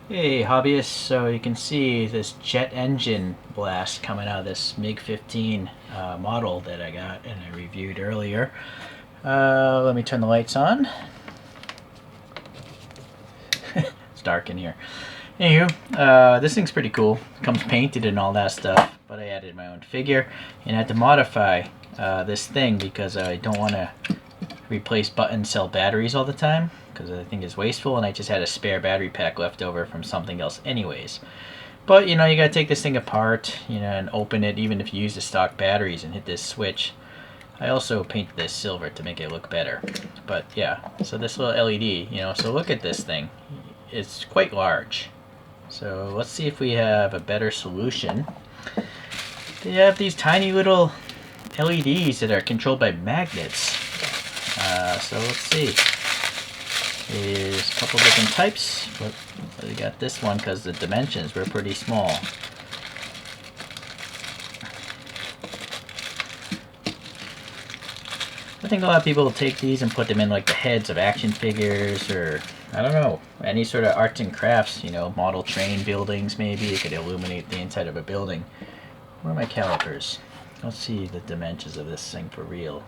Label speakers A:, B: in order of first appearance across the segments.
A: Hey hobbyists, so you can see this jet engine blast coming out of this MiG-15 model that I got and I reviewed earlier. Let me turn the lights on. It's dark in here. Anywho, this thing's pretty cool. It comes painted and all that stuff, but I added my own figure and I had to modify this thing because I don't want to replace button cell batteries all the time because I think it's wasteful, and I just had a spare battery pack left over from something else anyways. But you gotta take this thing apart, and open it even if you use the stock batteries and hit this switch. I also painted this silver to make it look better. But yeah, so this little LED, so look at this thing. It's quite large. So let's see if we have a better solution. They have these tiny little LEDs that are controlled by magnets. So let's see. There's a couple different types, but we got this one because the dimensions were pretty small. I think a lot of people will take these and put them in like the heads of action figures, or I don't know, any sort of arts and crafts, model train buildings maybe. It could illuminate the inside of a building. Where are my calipers? Let's see the dimensions of this thing for real.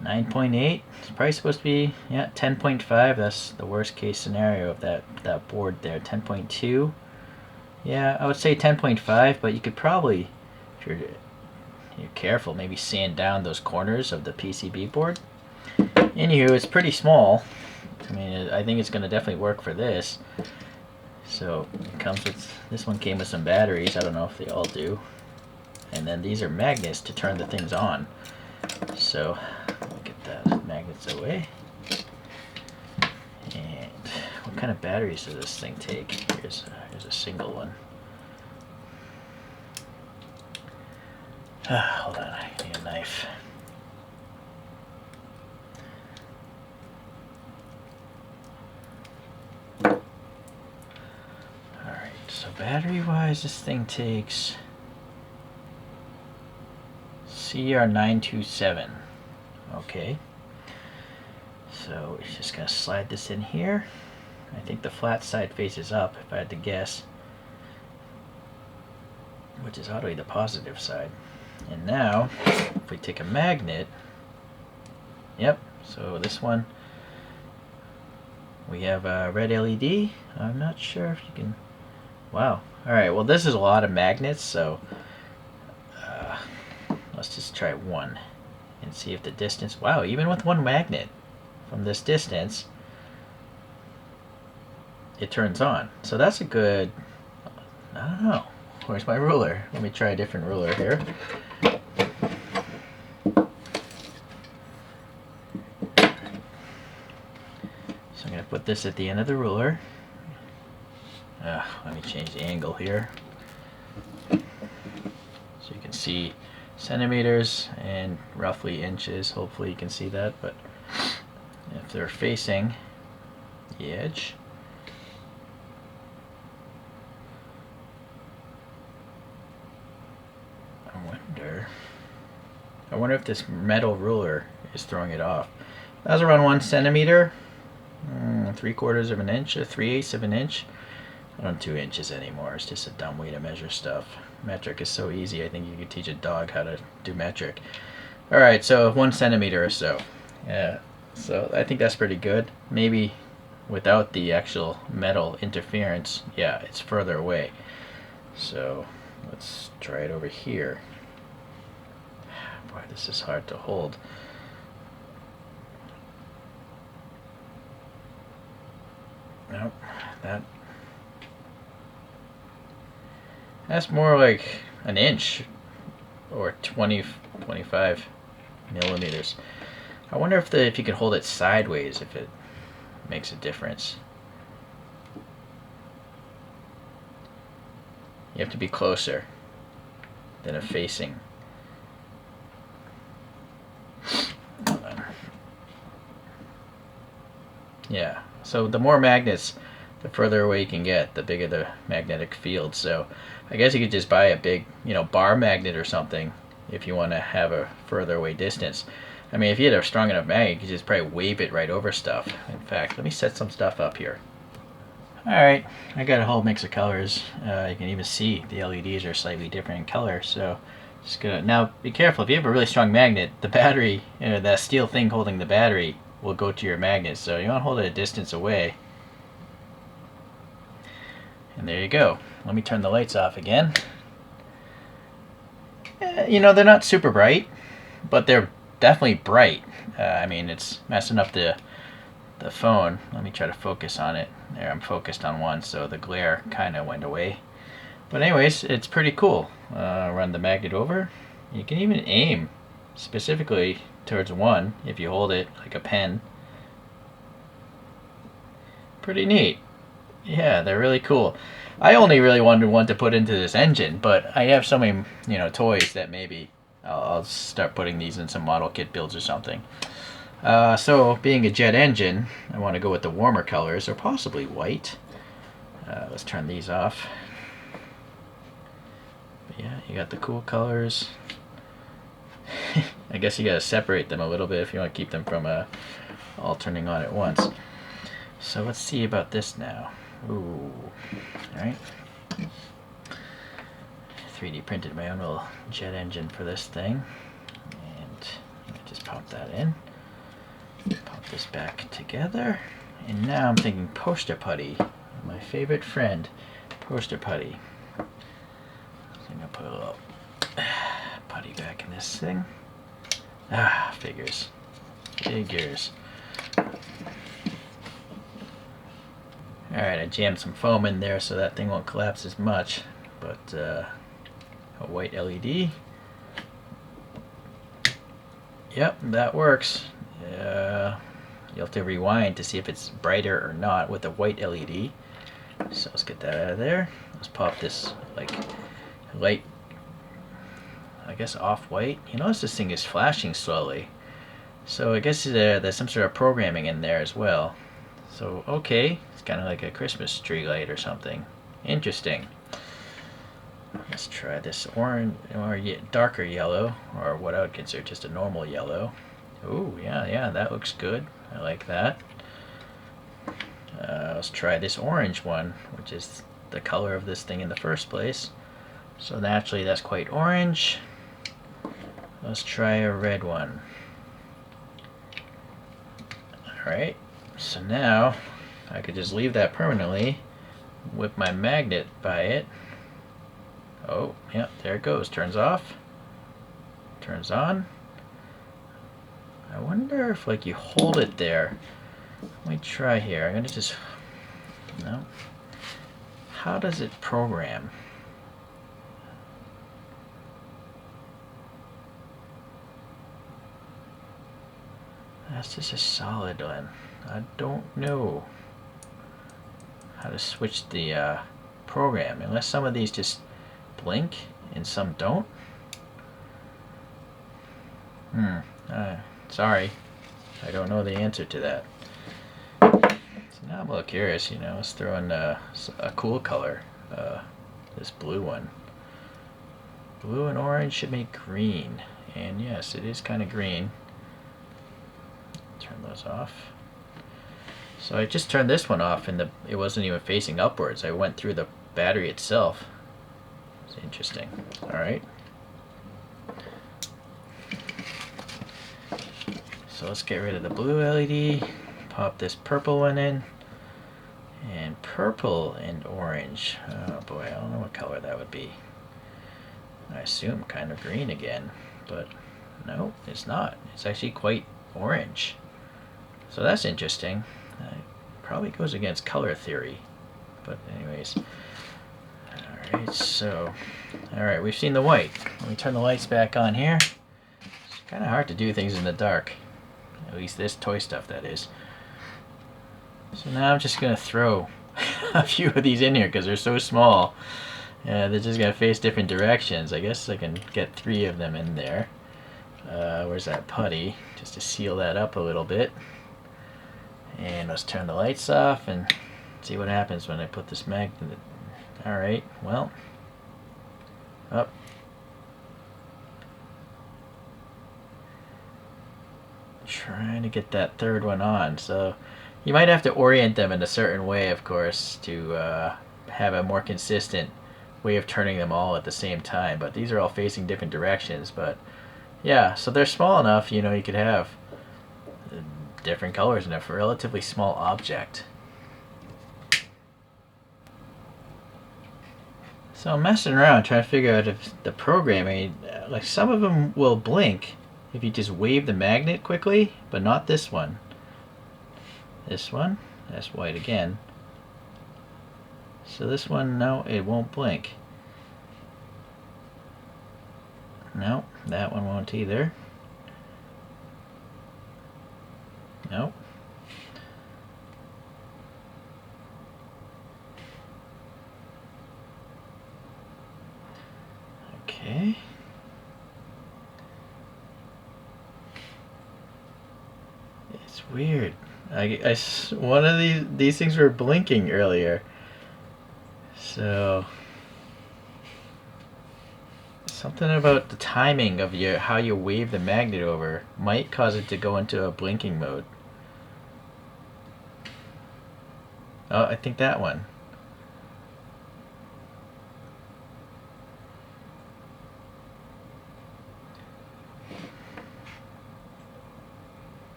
A: 9.8. It's probably supposed to be 10.5. That's the worst case scenario of that board there. 10.2. Yeah, I would say 10.5, but you could probably, if you're careful, maybe sand down those corners of the PCB board. Anywho, it's pretty small. I mean, I think it's going to definitely work for this. So it comes with, this one came with some batteries. I don't know if they all do. And then these are magnets to turn the things on. So get the magnets away. And what kind of batteries does this thing take? Here's a single one. Hold on, I need a knife. Alright, so battery-wise, this thing takes cr927. Okay, so we're just going to slide this in here. I think the flat side faces up, if I had to guess, which is oddly the positive side. And now, if we take a magnet, yep, so this one, we have a red LED. I'm not sure if you can, wow. Alright, well this is a lot of magnets, so let's just try one and see if the distance, wow, even with one magnet from this distance, it turns on. So that's a good, I don't know, where's my ruler? Let me try a different ruler here. So I'm going to put this at the end of the ruler. Let me change the angle here so you can see centimeters and roughly inches. Hopefully you can see that, but if they're facing the edge, I wonder if this metal ruler is throwing it off. That was around 1 centimeter, 3/4 of an inch, or 3/8 of an inch. I don't 2 inches anymore. It's just a dumb way to measure stuff. Metric is so easy. I think you could teach a dog how to do metric. Alright, so 1 centimeter or so. Yeah, so I think that's pretty good. Maybe without the actual metal interference, yeah, it's further away. So let's try it over here. Boy, this is hard to hold. Nope, that's more like an inch or 25 millimeters. I wonder if you can hold it sideways, if it makes a difference. You have to be closer than a facing. Yeah, so the more magnets, the further away you can get, the bigger the magnetic field. So I guess you could just buy a big, bar magnet or something if you want to have a further away distance. I mean, if you had a strong enough magnet, you could just probably wave it right over stuff. In fact, let me set some stuff up here. Alright, I got a whole mix of colors. You can even see the LEDs are slightly different in color, so just gonna, now be careful. If you have a really strong magnet, the battery, that steel thing holding the battery will go to your magnet, so you want to hold it a distance away. And there you go. Let me turn the lights off again. You know, they're not super bright, but they're definitely bright. I mean, it's messing up the phone. Let me try to focus on it. There, I'm focused on one, so the glare kind of went away. But anyways, it's pretty cool. Run the magnet over. You can even aim specifically towards one if you hold it like a pen. Pretty neat. Yeah, they're really cool. I only really wanted one to put into this engine, but I have so many, toys that maybe I'll start putting these in some model kit builds or something. So, being a jet engine, I want to go with the warmer colors, or possibly white. Let's turn these off. But yeah, you got the cool colors. I guess you gotta separate them a little bit if you want to keep them from all turning on at once. So let's see about this now. Ooh, alright. 3D printed my own little jet engine for this thing. And just pop that in. Pop this back together. And now I'm thinking poster putty. My favorite friend, poster putty. So I'm gonna put a little putty back in this thing. Figures. Figures. Alright, I jammed some foam in there so that thing won't collapse as much. But a white LED. Yep, that works. You'll have to rewind to see if it's brighter or not with a white LED. So let's get that out of there. Let's pop this like light, I guess off-white. You notice this thing is flashing slowly. So I guess there's some sort of programming in there as well. So okay, it's kind of like a Christmas tree light or something. Interesting. Let's try this orange or darker yellow, or what I would consider just a normal yellow. Ooh, yeah, that looks good. I like that. Let's try this orange one, which is the color of this thing in the first place. So naturally that's quite orange. Let's try a red one. Alright, so now I could just leave that permanently, whip my magnet by it. Oh, yeah, there it goes. Turns off. Turns on. I wonder if like you hold it there. Let me try here. I'm gonna just, no. How does it program? That's just a solid one. I don't know how to switch the program, unless some of these just blink and some don't. Sorry, I don't know the answer to that. So now I'm a little curious, let's throw in a cool color, this blue one. Blue and orange should make green, and yes, it is kind of green. Turn those off. So I just turned this one off and it wasn't even facing upwards. I went through the battery itself. It's interesting. Alright. So let's get rid of the blue LED. Pop this purple one in. And purple and orange. Oh boy, I don't know what color that would be. I assume kind of green again. But no, it's not. It's actually quite orange. So that's interesting. Probably goes against color theory. But anyways. Alright, so. Alright, we've seen the white. Let me turn the lights back on here. It's kind of hard to do things in the dark. At least this toy stuff, that is. So now I'm just going to throw a few of these in here because they're so small. They're just going to face different directions. I guess I can get 3 of them in there. Where's that putty? Just to seal that up a little bit. And let's turn the lights off and see what happens when I put this magnet. Alright, well. Up. trying to get that third one on. So you might have to orient them in a certain way, of course, to have a more consistent way of turning them all at the same time. But these are all facing different directions. But yeah, so they're small enough, you know, you could have different colors in a relatively small object. So I'm messing around trying to figure out if the programming, like some of them will blink if you just wave the magnet quickly, but not this one. This one, that's white again. So this one, no, it won't blink. No, that one won't either. Nope. Okay. It's weird. One of these things were blinking earlier. So something about the timing of how you wave the magnet over might cause it to go into a blinking mode. Oh, I think that one.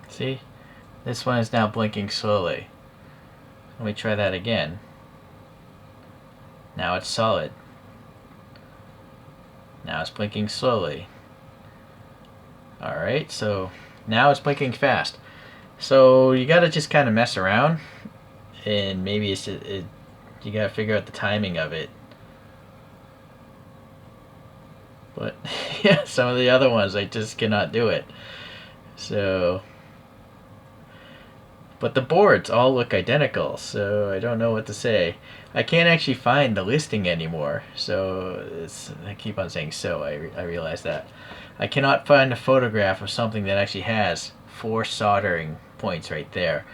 A: See? This one is now blinking slowly. Let me try that again. Now it's solid. Now it's blinking slowly. Alright, so now it's blinking fast. So you gotta just kind of mess around, and maybe you gotta figure out the timing of it. But yeah, some of the other ones I just cannot do it. So, but the boards all look identical, so I don't know what to say. I can't actually find the listing anymore, so I keep on saying so. I realize that. I cannot find a photograph of something that actually has 4 soldering points right there.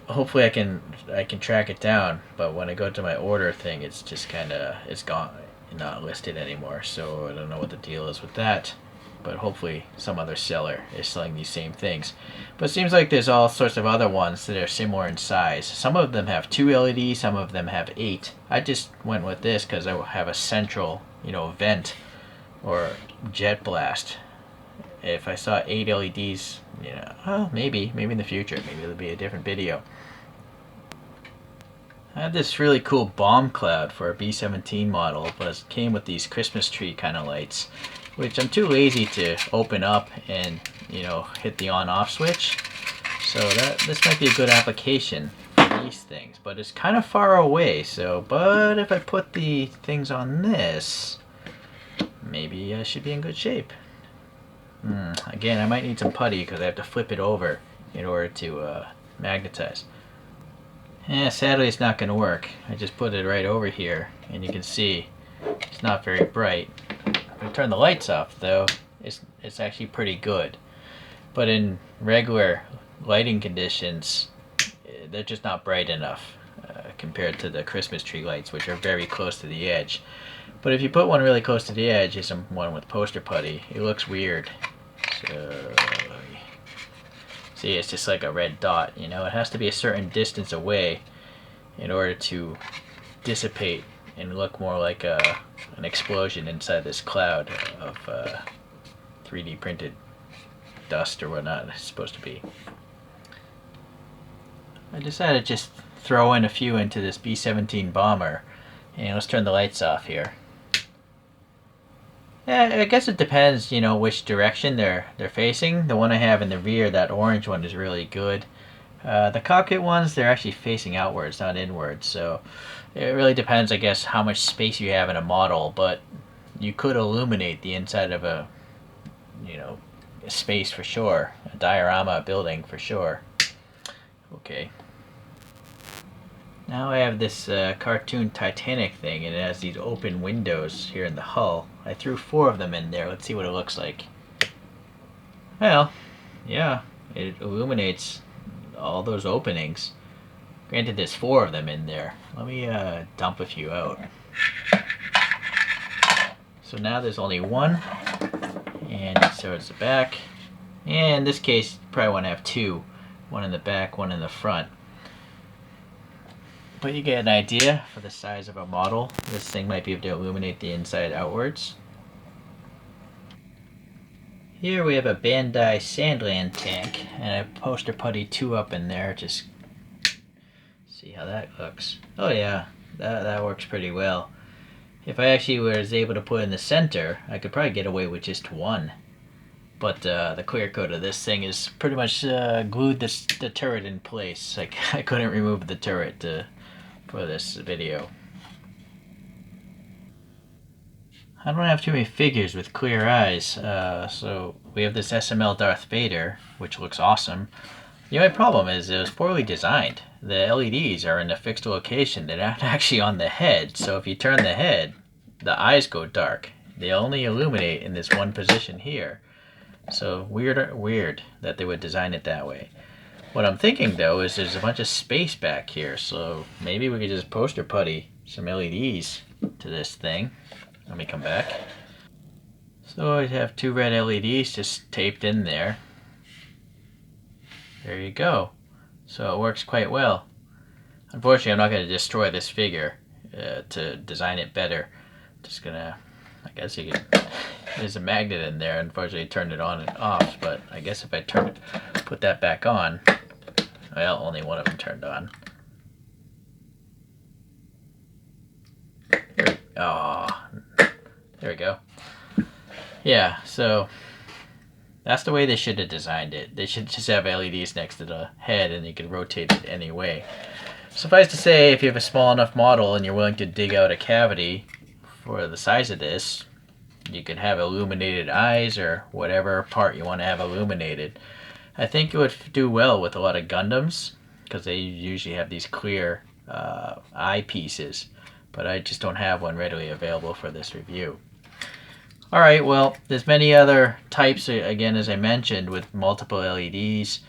A: Hopefully I can track it down, but when I go to my order thing, it's just it's gone, not listed anymore. So I don't know what the deal is with that. But hopefully some other seller is selling these same things. But it seems like there's all sorts of other ones that are similar in size. Some of them have 2 LEDs, some of them have 8. I just went with this because I have a central, vent or jet blast. If I saw 8 LEDs, well, maybe in the future, maybe it'll be a different video. I had this really cool bomb cloud for a B-17 model, but it came with these Christmas tree kind of lights, which I'm too lazy to open up and hit the on-off switch. So this might be a good application for these things, but it's kind of far away. But if I put the things on this, maybe I should be in good shape. Again, I might need some putty because I have to flip it over in order to magnetize. Sadly it's not going to work. I just put it right over here, and you can see it's not very bright. If I turn the lights off, though, it's actually pretty good. But in regular lighting conditions, they're just not bright enough compared to the Christmas tree lights, which are very close to the edge. But if you put one really close to the edge, as one with poster putty, it looks weird. So, see, it's just like a red dot. It has to be a certain distance away in order to dissipate and look more like an explosion inside this cloud of 3D printed dust or whatnot it's supposed to be. I decided to just throw in a few into this B-17 bomber, and let's turn the lights off here. I guess it depends, which direction they're facing. The one I have in the rear, that orange one, is really good. The cockpit ones, they're actually facing outwards, not inwards. So it really depends, I guess, how much space you have in a model. But you could illuminate the inside of a space for sure. A diorama building for sure. Okay. Now I have this cartoon Titanic thing, and it has these open windows here in the hull. I threw 4 of them in there. Let's see what it looks like. Well, yeah, it illuminates all those openings. Granted, there's 4 of them in there. Let me dump a few out. So now there's only one, and so it's the back. And in this case, you probably want to have two. One in the back, one in the front. But you get an idea for the size of a model. This thing might be able to illuminate the inside outwards. Here we have a Bandai Sandland tank, and I poster putty 2 up in there. Just see how that looks. Oh yeah, that works pretty well. If I actually was able to put in the center, I could probably get away with just 1. But the clear coat of this thing is pretty much glued the turret in place. Like I couldn't remove the turret for this video. I don't have too many figures with clear eyes, so we have this SML Darth Vader, which looks awesome. The only problem is it was poorly designed. The LEDs are in a fixed location. They're not actually on the head, so if you turn the head, the eyes go dark. They only illuminate in this one position here. So weird that they would design it that way. What I'm thinking though is there's a bunch of space back here, so maybe we could just poster putty some LEDs to this thing. Let me come back. So I have 2 red LEDs just taped in there. There you go. So it works quite well. Unfortunately, I'm not going to destroy this figure to design it better. Just gonna, I guess you could, there's a magnet in there. Unfortunately, I turned it on and off, but I guess if I put that back on, well, only one of them turned on. There we go. Yeah, so that's the way they should have designed it. They should just have LEDs next to the head and you can rotate it any way. Suffice to say, if you have a small enough model and you're willing to dig out a cavity for the size of this, you could have illuminated eyes or whatever part you want to have illuminated. I think it would do well with a lot of Gundams because they usually have these clear eye pieces, but I just don't have one readily available for this review. Alright, well, there's many other types, again, as I mentioned, with multiple LEDs.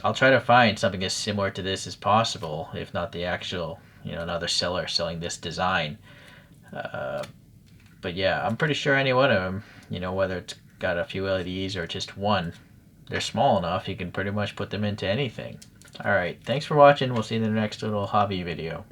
A: I'll try to find something as similar to this as possible, if not the actual, another seller selling this design. But yeah, I'm pretty sure any one of them, whether it's got a few LEDs or just one, they're small enough you can pretty much put them into anything. Alright, thanks for watching. We'll see you in the next little hobby video.